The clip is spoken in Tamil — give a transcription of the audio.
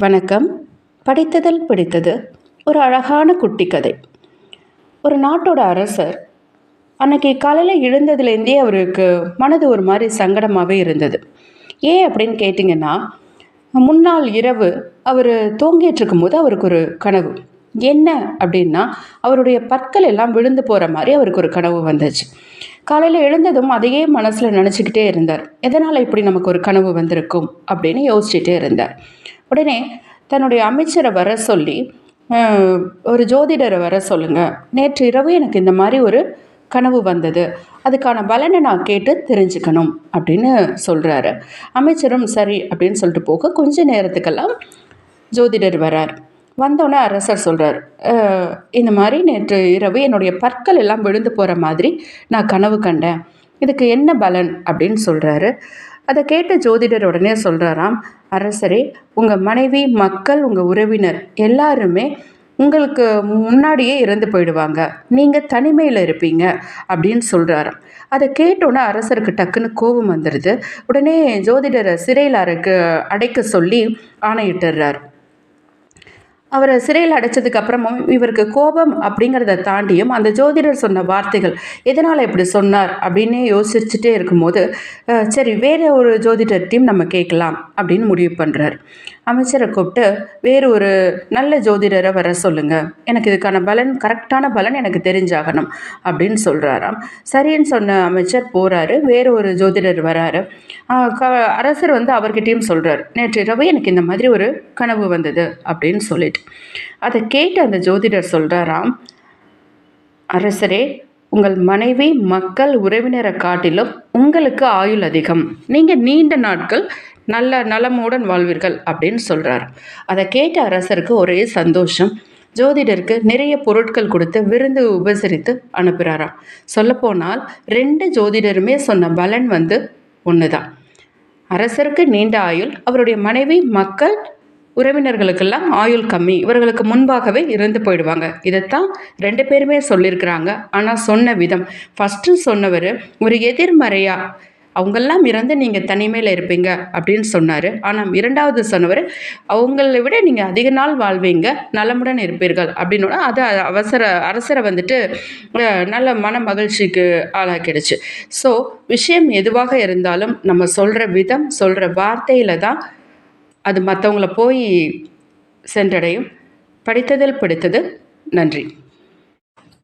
வணக்கம். படித்ததில் பிடித்தது ஒரு அழகான குட்டி கதை. ஒரு நாட்டோட அரசர் அன்னைக்கு காலையில் எழுந்ததுலேருந்தே அவருக்கு மனது ஒரு மாதிரி சங்கடமாகவே இருந்தது. ஏன் அப்படின்னு கேட்டிங்கன்னா, முன்னாள் இரவு அவர் தூங்கிட்டு இருக்கும்போது அவருக்கு ஒரு கனவு. என்ன அப்படின்னா, அவருடைய பற்கள் எல்லாம் விழுந்து போகிற மாதிரி அவருக்கு ஒரு கனவு வந்துச்சு. காலையில் எழுந்ததும் அதையே மனசில் நினச்சிக்கிட்டே இருந்தார். எதனால் இப்படி நமக்கு ஒரு கனவு வந்திருக்கும் அப்படின்னு யோசிச்சுட்டே இருந்தார். உடனே தன்னுடைய அமைச்சரை வர சொல்லி, ஒரு ஜோதிடரை வர சொல்லுங்கள், நேற்று இரவு எனக்கு இந்த மாதிரி ஒரு கனவு வந்தது, அதுக்கான பலனை நான் கேட்டு தெரிஞ்சுக்கணும் அப்படின்னு சொல்கிறாரு. அமைச்சரும் சரி அப்படின்னு சொல்லிட்டு போக கொஞ்ச நேரத்துக்கெல்லாம் ஜோதிடர் வரார். வந்தோடனே அரசர் சொல்கிறார், இந்த மாதிரி நேற்று இரவு என்னுடைய பற்கள் எல்லாம் விழுந்து போகிற மாதிரி நான் கனவு கண்டேன், இதுக்கு என்ன பலன் அப்படின்னு சொல்கிறாரு. அதை கேட்ட ஜோதிடர் உடனே சொல்கிறாராம், அரசரே, உங்கள் மனைவி, மக்கள், உங்கள் உறவினர் எல்லாருமே உங்களுக்கு முன்னாடியே இறந்து போயிடுவாங்க, நீங்கள் தனிமையில் இருப்பீங்க அப்படின்னு சொல்கிறாராம். அதை கேட்டோன்னே அரசருக்கு டக்குன்னு கோபம் வந்துடுது. உடனே ஜோதிடரை சிறையில் அடைக்க சொல்லி ஆணையிட்டுறார். அவரை சிறையில் அடைச்சதுக்கு அப்புறமும் இவருக்கு கோபம் அப்படிங்கிறத தாண்டியும் அந்த ஜோதிடர் சொன்ன வார்த்தைகள் எதனால் இப்படி சொன்னார் அப்படின்னு யோசிச்சுட்டே இருக்கும்போது, சரி வேறு ஒரு ஜோதிடர்கிட்டையும் நம்ம கேட்கலாம் அப்படின்னு முடிவு பண்ணுறார். அமைச்சரை கூப்பிட்டு வேறு ஒரு நல்ல ஜோதிடரை வர சொல்லுங்கள், எனக்கு இதுக்கான பலன், கரெக்டான பலன் எனக்கு தெரிஞ்சாகணும் அப்படின்னு சொல்கிறாராம். சரின்னு சொன்ன அமைச்சர் போகிறாரு. வேறு ஒரு ஜோதிடர் வராரு. அரசர் அவர்கிட்டையும் சொல்கிறார், நேற்று இரவு எனக்கு இந்த மாதிரி ஒரு கனவு வந்தது அப்படின்னு சொல்லிட்டு. அதை கேட்டு அந்த ஜோதிடர் சொல்கிறாராம், அரசரே, உங்கள் மனைவி, மக்கள், உறவினரை காட்டிலும் உங்களுக்கு ஆயுள் அதிகம், நீங்கள் நீண்ட நாட்கள் நல்ல நலமுடன் வாழ்வீர்கள் அப்படின்னு சொல்கிறார். அதை கேட்ட அரசருக்கு ஒரே சந்தோஷம். ஜோதிடருக்கு நிறைய பொருட்கள் கொடுத்து விருந்து உபசரித்து அனுப்புகிறாராம். சொல்லப்போனால் 2 ஜோதிடருமே சொன்ன பலன் ஒன்று தான். அரசருக்கு நீண்ட ஆயுள், அவருடைய மனைவி, மக்கள், உறவினர்களுக்கெல்லாம் ஆயுள் கம்மி, இவர்களுக்கு முன்பாகவே இறந்து போயிடுவாங்க. இதைத்தான் 2 பேருமே சொல்லியிருக்கிறாங்க. ஆனால் சொன்ன விதம், ஃபஸ்ட்டு சொன்னவர் ஒரு எதிர்மறையாக அவங்கெல்லாம் இறந்து நீங்கள் தனிமையில் இருப்பீங்க அப்படின்னு சொன்னார். ஆனால் 2வது சொன்னவர் அவங்கள விட நீங்கள் அதிக நாள் வாழ்வீங்க, நலமுடன் இருப்பீர்கள் அப்படின்னா அது அரசரை நல்ல மன மகிழ்ச்சிக்கு ஆளாக்கிடுச்சு. ஸோ விஷயம் எதுவாக இருந்தாலும் நம்ம சொல்கிற விதம், சொல்கிற வார்த்தையில் தான் அது மற்றவங்கள போய் சென்றடையும். படித்ததில் பிடித்தது. நன்றி.